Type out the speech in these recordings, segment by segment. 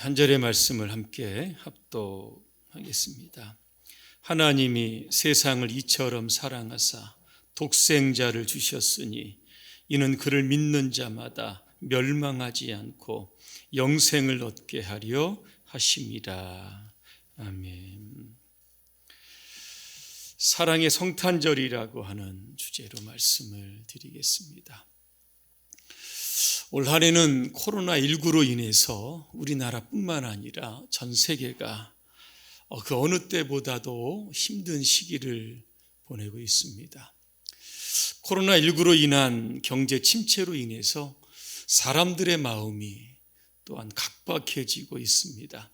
한 절의 말씀을 함께 합독하겠습니다. 하나님이 세상을 이처럼 사랑하사 독생자를 주셨으니 이는 그를 믿는 자마다 멸망하지 않고 영생을 얻게 하려 하심이라. 아멘. 사랑의 성탄절이라고 하는 주제로 말씀을 드리겠습니다. 올 한 해는 코로나19로 인해서 우리나라뿐만 아니라 전 세계가 그 어느 때보다도 힘든 시기를 보내고 있습니다. 코로나19로 인한 경제 침체로 인해서 사람들의 마음이 또한 각박해지고 있습니다.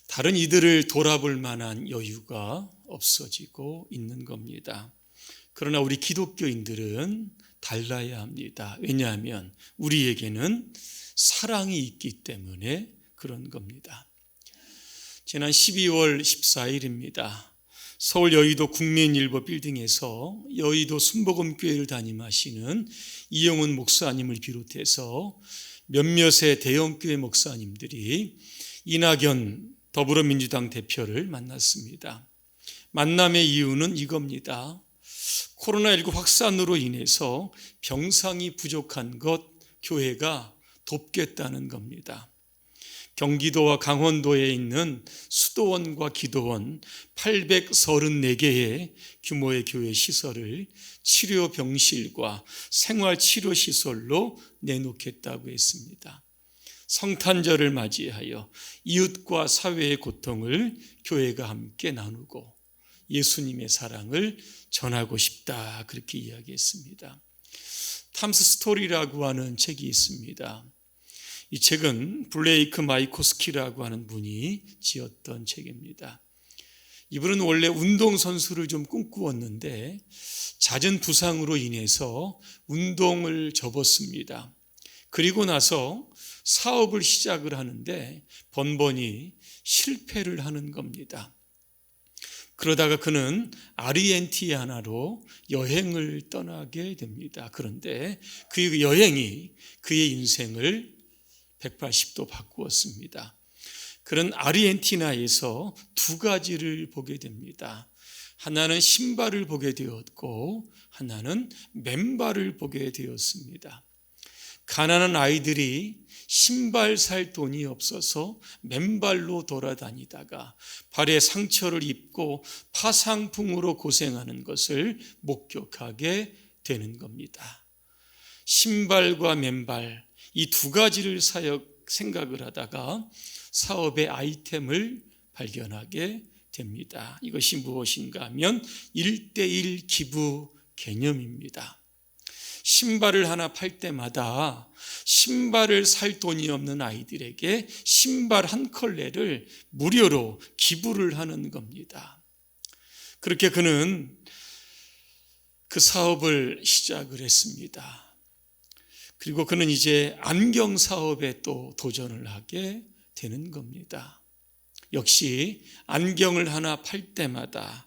다른 이들을 돌아볼 만한 여유가 없어지고 있는 겁니다. 그러나 우리 기독교인들은 달라야 합니다. 왜냐하면 우리에게는 사랑이 있기 때문에 그런 겁니다. 지난 12월 14일입니다. 서울 여의도 국민일보 빌딩에서 여의도 순복음교회를 담임하시는 이영훈 목사님을 비롯해서 몇몇의 대형교회 목사님들이 이낙연 더불어민주당 대표를 만났습니다. 만남의 이유는 이겁니다. 코로나19 확산으로 인해서 병상이 부족한 것 교회가 돕겠다는 겁니다. 경기도와 강원도에 있는 수도원과 기도원 834개의 규모의 교회 시설을 치료병실과 생활치료시설로 내놓겠다고 했습니다. 성탄절을 맞이하여 이웃과 사회의 고통을 교회가 함께 나누고 예수님의 사랑을 전하고 싶다, 그렇게 이야기했습니다. 탐스 스토리라고 하는 책이 있습니다. 이 책은 블레이크 마이코스키라고 하는 분이 지었던 책입니다. 이분은 원래 운동선수를 좀 꿈꾸었는데 잦은 부상으로 인해서 운동을 접었습니다. 그리고 나서 사업을 시작을 하는데 번번이 실패를 하는 겁니다. 그러다가 그는 아르헨티나로 여행을 떠나게 됩니다. 그런데 그 여행이 그의 인생을 180도 바꾸었습니다. 그는 아르헨티나에서 두 가지를 보게 됩니다. 하나는 신발을 보게 되었고 하나는 맨발을 보게 되었습니다. 가난한 아이들이 신발 살 돈이 없어서 맨발로 돌아다니다가 발에 상처를 입고 파상풍으로 고생하는 것을 목격하게 되는 겁니다. 신발과 맨발, 이 두 가지를 생각을 하다가 사업의 아이템을 발견하게 됩니다. 이것이 무엇인가 하면 1:1 기부 개념입니다. 신발을 하나 팔 때마다 신발을 살 돈이 없는 아이들에게 신발 한 컬레를 무료로 기부를 하는 겁니다. 그렇게 그는 그 사업을 시작을 했습니다. 그리고 그는 이제 안경 사업에 또 도전을 하게 되는 겁니다. 역시 안경을 하나 팔 때마다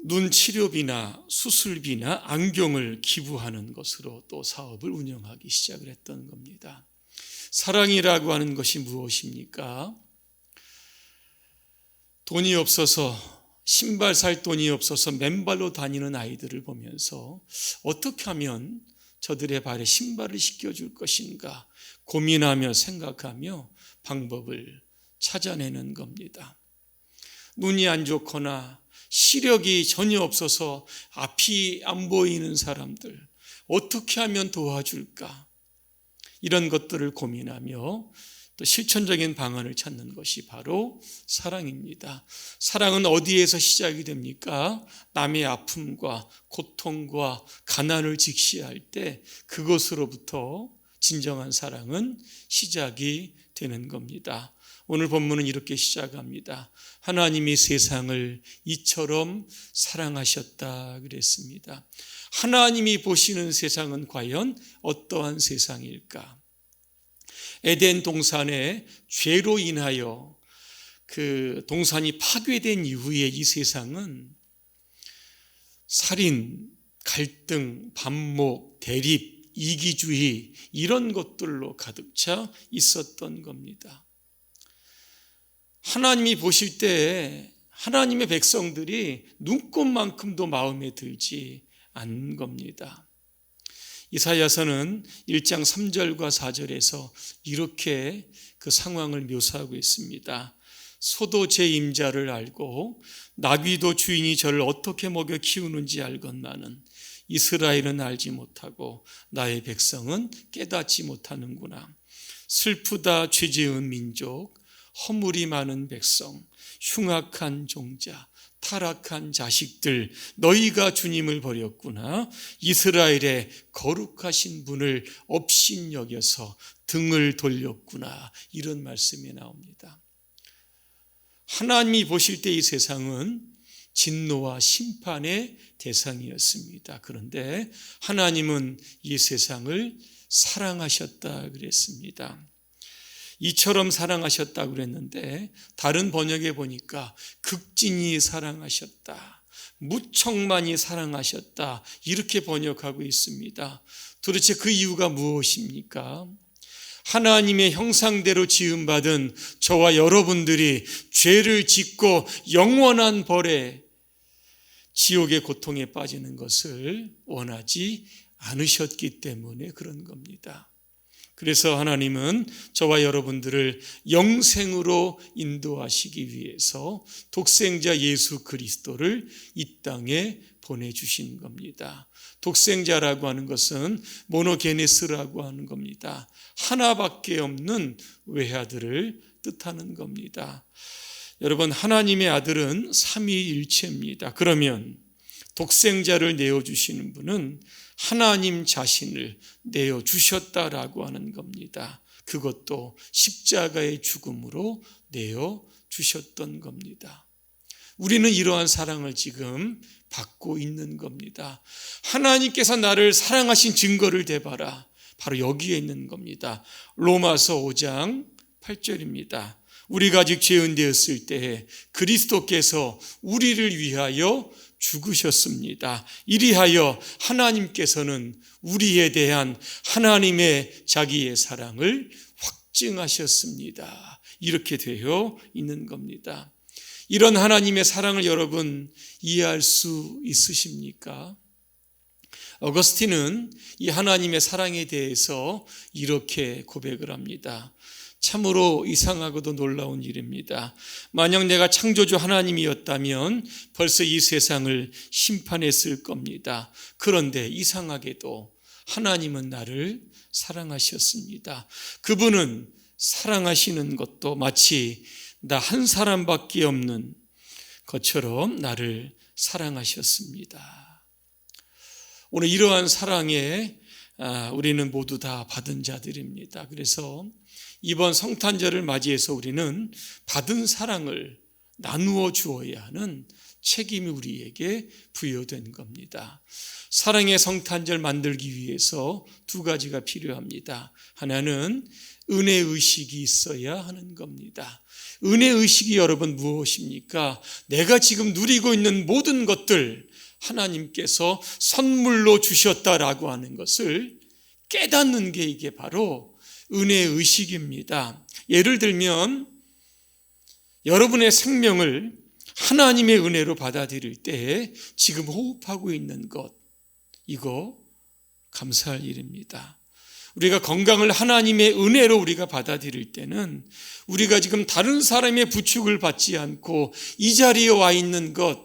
눈 치료비나 수술비나 안경을 기부하는 것으로 또 사업을 운영하기 시작을 했던 겁니다. 사랑이라고 하는 것이 무엇입니까? 돈이 없어서 신발 살 돈이 없어서 맨발로 다니는 아이들을 보면서 어떻게 하면 저들의 발에 신발을 신겨줄 것인가 고민하며 생각하며 방법을 찾아내는 겁니다. 눈이 안 좋거나 시력이 전혀 없어서 앞이 안 보이는 사람들 어떻게 하면 도와줄까? 이런 것들을 고민하며 또 실천적인 방안을 찾는 것이 바로 사랑입니다. 사랑은 어디에서 시작이 됩니까? 남의 아픔과 고통과 가난을 직시할 때 그것으로부터 진정한 사랑은 시작이 되는 겁니다. 오늘 본문은 이렇게 시작합니다. 하나님이 세상을 이처럼 사랑하셨다 그랬습니다. 하나님이 보시는 세상은 과연 어떠한 세상일까? 에덴 동산에 죄로 인하여 그 동산이 파괴된 이후에 이 세상은 살인, 갈등, 반목, 대립, 이기주의 이런 것들로 가득 차 있었던 겁니다. 하나님이 보실 때 하나님의 백성들이 눈꼽만큼도 마음에 들지 않는 겁니다. 이사야서는 1장 3절과 4절에서 이렇게 그 상황을 묘사하고 있습니다. 소도 제 임자를 알고 나귀도 주인이 저를 어떻게 먹여 키우는지 알건만은 이스라엘은 알지 못하고 나의 백성은 깨닫지 못하는구나. 슬프다 죄 지은 민족, 허물이 많은 백성, 흉악한 종자, 타락한 자식들, 너희가 주님을 버렸구나. 이스라엘의 거룩하신 분을 업신여겨서 등을 돌렸구나. 이런 말씀이 나옵니다. 하나님이 보실 때 이 세상은 진노와 심판의 대상이었습니다. 그런데 하나님은 이 세상을 사랑하셨다 그랬습니다. 이처럼 사랑하셨다고 그랬는데 다른 번역에 보니까 극진히 사랑하셨다, 무척 많이 사랑하셨다 이렇게 번역하고 있습니다. 도대체 그 이유가 무엇입니까? 하나님의 형상대로 지음받은 저와 여러분들이 죄를 짓고 영원한 벌에 지옥의 고통에 빠지는 것을 원하지 않으셨기 때문에 그런 겁니다. 그래서 하나님은 저와 여러분들을 영생으로 인도하시기 위해서 독생자 예수 그리스도를 이 땅에 보내주신 겁니다. 독생자라고 하는 것은 모노게네스라고 하는 겁니다. 하나밖에 없는 외아들을 뜻하는 겁니다. 여러분, 하나님의 아들은 삼위일체입니다. 그러면 독생자를 내어주시는 분은 하나님 자신을 내어주셨다라고 하는 겁니다. 그것도 십자가의 죽음으로 내어주셨던 겁니다. 우리는 이러한 사랑을 지금 받고 있는 겁니다. 하나님께서 나를 사랑하신 증거를 대봐라. 바로 여기에 있는 겁니다. 로마서 5장 8절입니다. 우리가 아직 죄인 되었을 때에 그리스도께서 우리를 위하여 죽으셨습니다. 이리하여 하나님께서는 우리에 대한 하나님의 자기의 사랑을 확증하셨습니다. 이렇게 되어 있는 겁니다. 이런 하나님의 사랑을 여러분 이해할 수 있으십니까? 어거스틴은 이 하나님의 사랑에 대해서 이렇게 고백을 합니다. 참으로 이상하고도 놀라운 일입니다. 만약 내가 창조주 하나님이었다면 벌써 이 세상을 심판했을 겁니다. 그런데 이상하게도 하나님은 나를 사랑하셨습니다. 그분은 사랑하시는 것도 마치 나 한 사람밖에 없는 것처럼 나를 사랑하셨습니다. 오늘 이러한 사랑에 우리는 모두 다 받은 자들입니다. 그래서 이번 성탄절을 맞이해서 우리는 받은 사랑을 나누어 주어야 하는 책임이 우리에게 부여된 겁니다. 사랑의 성탄절 만들기 위해서 두 가지가 필요합니다. 하나는 은혜의식이 있어야 하는 겁니다. 은혜의식이 여러분 무엇입니까? 내가 지금 누리고 있는 모든 것들 하나님께서 선물로 주셨다라고 하는 것을 깨닫는 게 이게 바로 은혜의식입니다. 예를 들면 여러분의 생명을 하나님의 은혜로 받아들일 때 지금 호흡하고 있는 것, 이거 감사할 일입니다. 우리가 건강을 하나님의 은혜로 우리가 받아들일 때는 우리가 지금 다른 사람의 부축을 받지 않고 이 자리에 와 있는 것,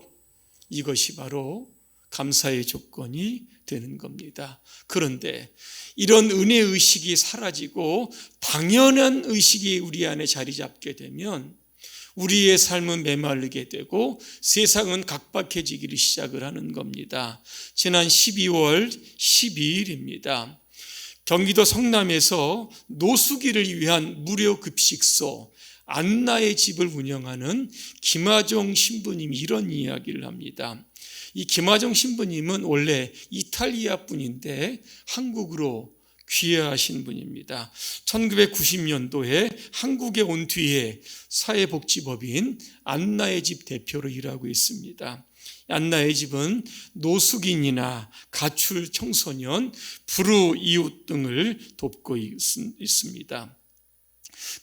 이것이 바로 감사의 조건이 되는 겁니다. 그런데 이런 은혜의식이 사라지고 당연한 의식이 우리 안에 자리 잡게 되면 우리의 삶은 메마르게 되고 세상은 각박해지기를 시작을 하는 겁니다. 지난 12월 12일입니다. 경기도 성남에서 노숙인을 위한 무료 급식소 안나의 집을 운영하는 김하정 신부님이 이런 이야기를 합니다. 이 김하정 신부님은 원래 이탈리아 분인데 한국으로 귀화하신 분입니다. 1990년도에 한국에 온 뒤에 사회복지법인 안나의 집 대표로 일하고 있습니다. 안나의 집은 노숙인이나 가출 청소년, 불우 이웃 등을 돕고 있습니다.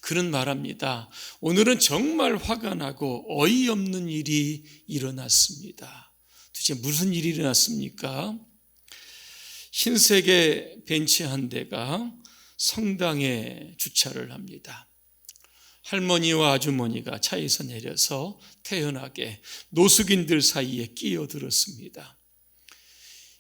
그는 말합니다. 오늘은 정말 화가 나고 어이없는 일이 일어났습니다. 도대체 무슨 일이 일어났습니까? 흰색의 벤츠 한 대가 성당에 주차를 합니다. 할머니와 아주머니가 차에서 내려서 태연하게 노숙인들 사이에 끼어들었습니다.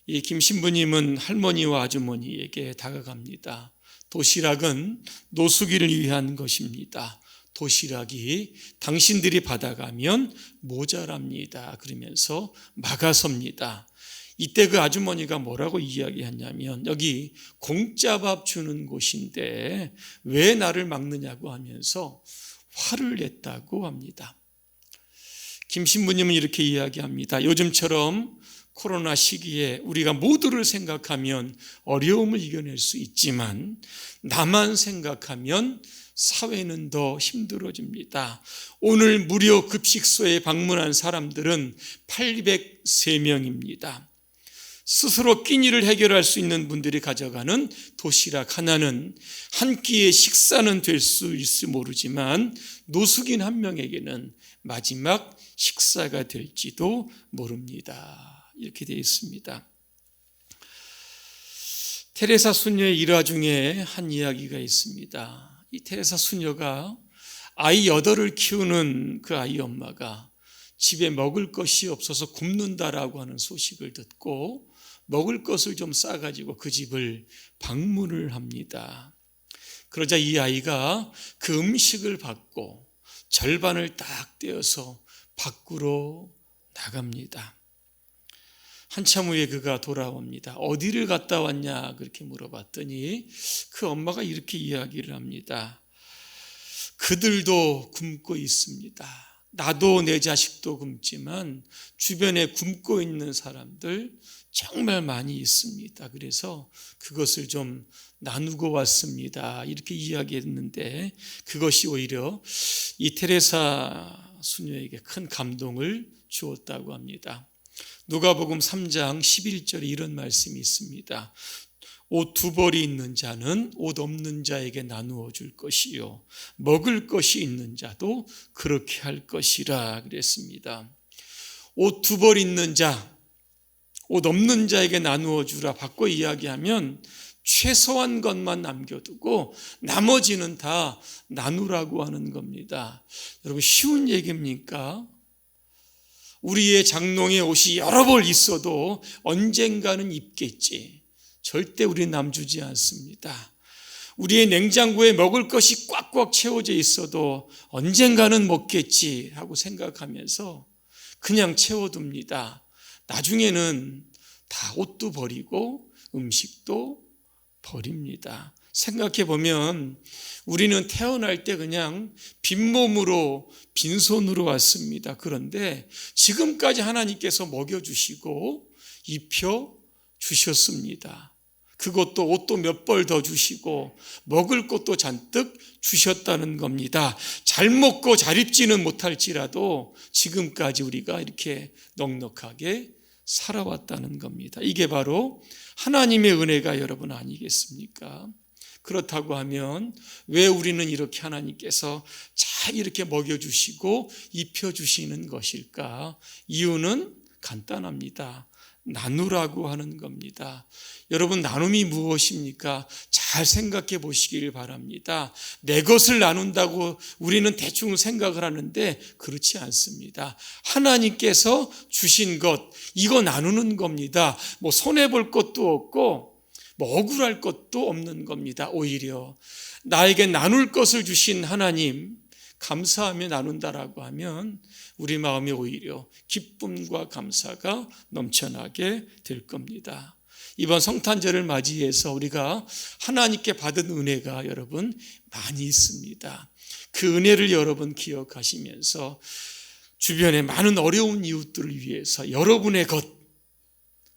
이 김 신부님은 할머니와 아주머니에게 다가갑니다. 도시락은 노숙인을 위한 것입니다. 도시락이 당신들이 받아가면 모자랍니다. 그러면서 막아섭니다. 이때 그 아주머니가 뭐라고 이야기했냐면 여기 공짜밥 주는 곳인데 왜 나를 막느냐고 하면서 화를 냈다고 합니다. 김 신부님은 이렇게 이야기합니다. 요즘처럼 코로나 시기에 우리가 모두를 생각하면 어려움을 이겨낼 수 있지만 나만 생각하면 사회는 더 힘들어집니다. 오늘 무료 급식소에 방문한 사람들은 803명입니다. 스스로 끼니를 해결할 수 있는 분들이 가져가는 도시락 하나는 한 끼의 식사는 될 수 있을지 모르지만 노숙인 한 명에게는 마지막 식사가 될지도 모릅니다. 이렇게 되어 있습니다. 테레사 수녀의 일화 중에 한 이야기가 있습니다. 이 테레사 수녀가 아이 8을 키우는 그 아이 엄마가 집에 먹을 것이 없어서 굶는다라고 하는 소식을 듣고 먹을 것을 좀 싸가지고 그 집을 방문을 합니다. 그러자 이 아이가 그 음식을 받고 절반을 딱 떼어서 밖으로 나갑니다. 한참 후에 그가 돌아옵니다. 어디를 갔다 왔냐 그렇게 물어봤더니 그 엄마가 이렇게 이야기를 합니다. 그들도 굶고 있습니다. 나도 내 자식도 굶지만 주변에 굶고 있는 사람들 정말 많이 있습니다. 그래서 그것을 좀 나누고 왔습니다. 이렇게 이야기했는데 그것이 오히려 이 테레사 수녀에게 큰 감동을 주었다고 합니다. 누가복음 3장 11절에 이런 말씀이 있습니다. 옷 2벌이 있는 자는 옷 없는 자에게 나누어 줄 것이요 먹을 것이 있는 자도 그렇게 할 것이라 그랬습니다. 옷 2벌 있는 자, 옷 없는 자에게 나누어 주라. 바꿔 이야기하면 최소한 것만 남겨두고 나머지는 다 나누라고 하는 겁니다. 여러분 쉬운 얘기입니까? 우리의 장롱에 옷이 여러 벌 있어도 언젠가는 입겠지. 절대 우리 남주지 않습니다. 우리의 냉장고에 먹을 것이 꽉꽉 채워져 있어도 언젠가는 먹겠지 하고 생각하면서 그냥 채워둡니다. 나중에는 다 옷도 버리고 음식도 버립니다. 생각해 보면 우리는 태어날 때 그냥 빈몸으로 빈손으로 왔습니다. 그런데 지금까지 하나님께서 먹여주시고 입혀주셨습니다. 그것도 옷도 몇 벌 더 주시고 먹을 것도 잔뜩 주셨다는 겁니다. 잘 먹고 잘 입지는 못할지라도 지금까지 우리가 이렇게 넉넉하게 살아왔다는 겁니다. 이게 바로 하나님의 은혜가 여러분 아니겠습니까? 그렇다고 하면 왜 우리는 이렇게 하나님께서 잘 이렇게 먹여주시고 입혀주시는 것일까? 이유는 간단합니다. 나누라고 하는 겁니다. 여러분 나눔이 무엇입니까? 잘 생각해 보시길 바랍니다. 내 것을 나눈다고 우리는 대충 생각을 하는데 그렇지 않습니다. 하나님께서 주신 것 이거 나누는 겁니다. 뭐 손해볼 것도 없고 뭐 억울할 것도 없는 겁니다. 오히려 나에게 나눌 것을 주신 하나님 감사하며 나눈다라고 하면 우리 마음이 오히려 기쁨과 감사가 넘쳐나게 될 겁니다. 이번 성탄절을 맞이해서 우리가 하나님께 받은 은혜가 여러분 많이 있습니다. 그 은혜를 여러분 기억하시면서 주변에 많은 어려운 이웃들을 위해서 여러분의 것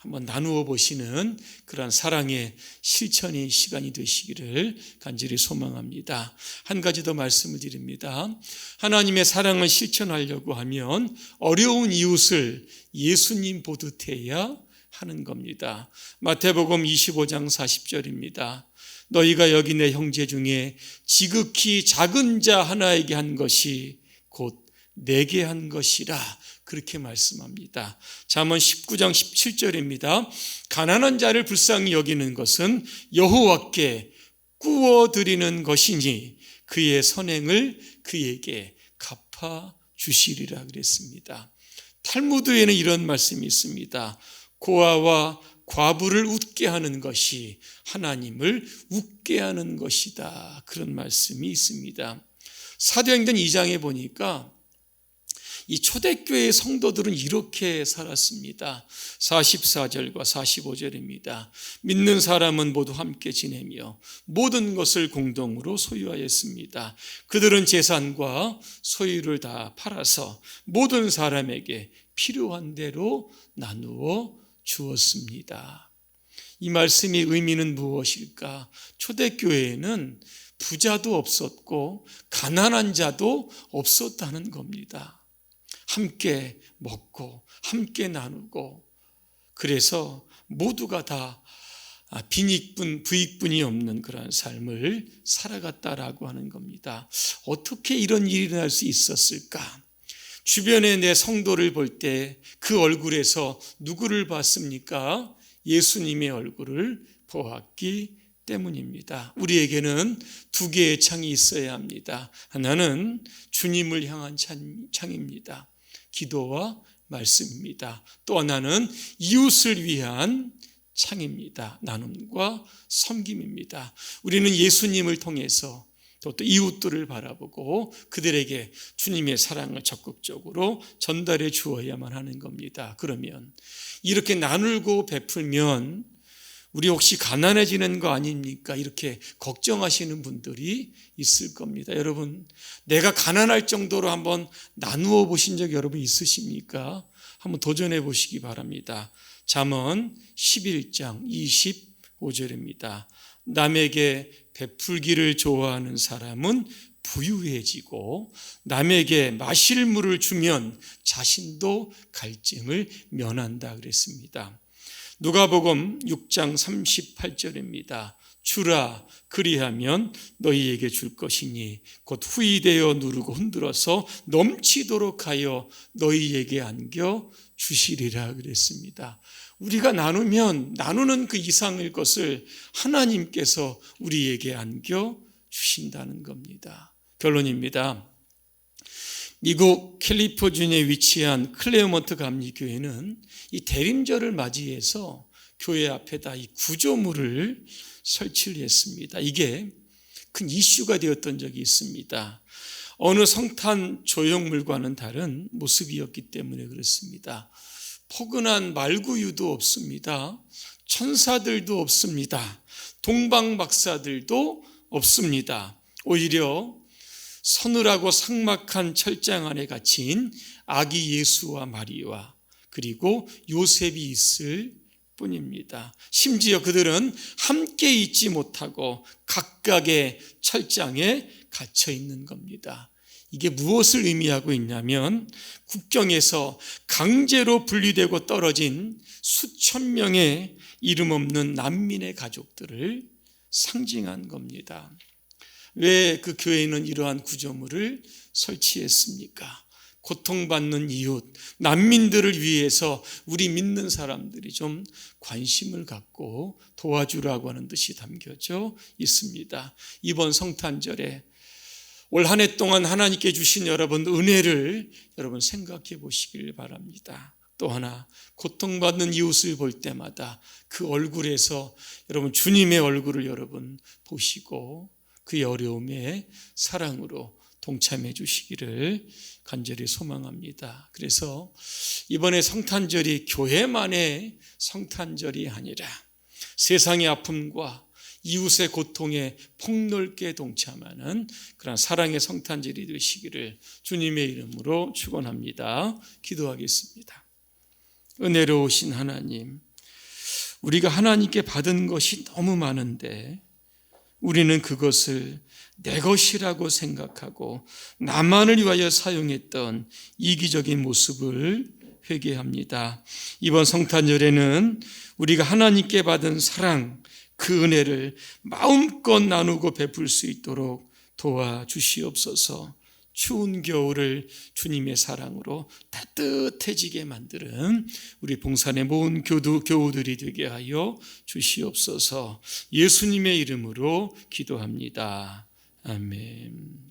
한번 나누어 보시는 그러한 사랑의 실천의 시간이 되시기를 간절히 소망합니다. 한 가지 더 말씀을 드립니다. 하나님의 사랑을 실천하려고 하면 어려운 이웃을 예수님 보듯 해야 하는 겁니다. 마태복음 25장 40절입니다. 너희가 여기 내 형제 중에 지극히 작은 자 하나에게 한 것이 곧 내게 한 것이라, 그렇게 말씀합니다. 잠언 19장 17절입니다. 가난한 자를 불쌍히 여기는 것은 여호와께 구워드리는 것이니 그의 선행을 그에게 갚아 주시리라 그랬습니다. 탈무드에는 이런 말씀이 있습니다. 고아와 과부를 웃게 하는 것이 하나님을 웃게 하는 것이다, 그런 말씀이 있습니다. 사도행전 2장에 보니까 이 초대교회 성도들은 이렇게 살았습니다. 44절과 45절입니다. 믿는 사람은 모두 함께 지내며 모든 것을 공동으로 소유하였습니다. 그들은 재산과 소유를 다 팔아서 모든 사람에게 필요한 대로 나누어 주었습니다. 이 말씀의 의미는 무엇일까? 초대교회에는 부자도 없었고 가난한 자도 없었다는 겁니다. 함께 먹고 함께 나누고, 그래서 모두가 다 빈익분 부익분이 없는 그런 삶을 살아갔다라고 하는 겁니다. 어떻게 이런 일이 일어날 수 있었을까? 주변에 내 성도를 볼 때 그 얼굴에서 누구를 봤습니까? 예수님의 얼굴을 보았기 때문입니다. 우리에게는 두 개의 창이 있어야 합니다. 하나는 주님을 향한 창입니다. 기도와 말씀입니다. 또 하나는 이웃을 위한 창입니다. 나눔과 섬김입니다. 우리는 예수님을 통해서 또 이웃들을 바라보고 그들에게 주님의 사랑을 적극적으로 전달해 주어야만 하는 겁니다. 그러면 이렇게 나누고 베풀면 우리 혹시 가난해지는 거 아닙니까? 이렇게 걱정하시는 분들이 있을 겁니다. 여러분, 내가 가난할 정도로 한번 나누어 보신 적 여러분 있으십니까? 한번 도전해 보시기 바랍니다. 잠언 11장 25절입니다. 남에게 베풀기를 좋아하는 사람은 부유해지고 남에게 마실 물을 주면 자신도 갈증을 면한다 그랬습니다. 누가복음 6장 38절입니다. 주라, 그리하면 너희에게 줄 것이니 곧 후이되어 누르고 흔들어서 넘치도록 하여 너희에게 안겨 주시리라 그랬습니다. 우리가 나누면 나누는 그 이상의 것을 하나님께서 우리에게 안겨 주신다는 겁니다. 결론입니다. 미국 캘리포니아주에 위치한 클레어먼트 감리교회는 이 대림절을 맞이해서 교회 앞에다 이 구조물을 설치를 했습니다. 이게 큰 이슈가 되었던 적이 있습니다. 어느 성탄 조형물과는 다른 모습이었기 때문에 그렇습니다. 포근한 말구유도 없습니다. 천사들도 없습니다. 동방박사들도 없습니다. 오히려 서늘하고 삭막한 철장 안에 갇힌 아기 예수와 마리아 그리고 요셉이 있을 뿐입니다. 심지어 그들은 함께 있지 못하고 각각의 철장에 갇혀 있는 겁니다. 이게 무엇을 의미하고 있냐면 국경에서 강제로 분리되고 떨어진 수천 명의 이름 없는 난민의 가족들을 상징한 겁니다. 왜 그 교회는 이러한 구조물을 설치했습니까? 고통받는 이웃, 난민들을 위해서 우리 믿는 사람들이 좀 관심을 갖고 도와주라고 하는 뜻이 담겨져 있습니다. 이번 성탄절에 올 한 해 동안 하나님께 주신 여러분 은혜를 여러분 생각해 보시길 바랍니다. 또 하나, 고통받는 이웃을 볼 때마다 그 얼굴에서 여러분 주님의 얼굴을 여러분 보시고 그의 어려움에 사랑으로 동참해 주시기를 간절히 소망합니다. 그래서 이번에 성탄절이 교회만의 성탄절이 아니라 세상의 아픔과 이웃의 고통에 폭넓게 동참하는 그런 사랑의 성탄절이 되시기를 주님의 이름으로 축원합니다. 기도하겠습니다. 은혜로우신 하나님, 우리가 하나님께 받은 것이 너무 많은데 우리는 그것을 내 것이라고 생각하고 나만을 위하여 사용했던 이기적인 모습을 회개합니다. 이번 성탄절에는 우리가 하나님께 받은 사랑, 그 은혜를 마음껏 나누고 베풀 수 있도록 도와주시옵소서. 추운 겨울을 주님의 사랑으로 따뜻해지게 만드는 우리 봉산의 모든 교우들이 되게 하여 주시옵소서. 예수님의 이름으로 기도합니다. 아멘.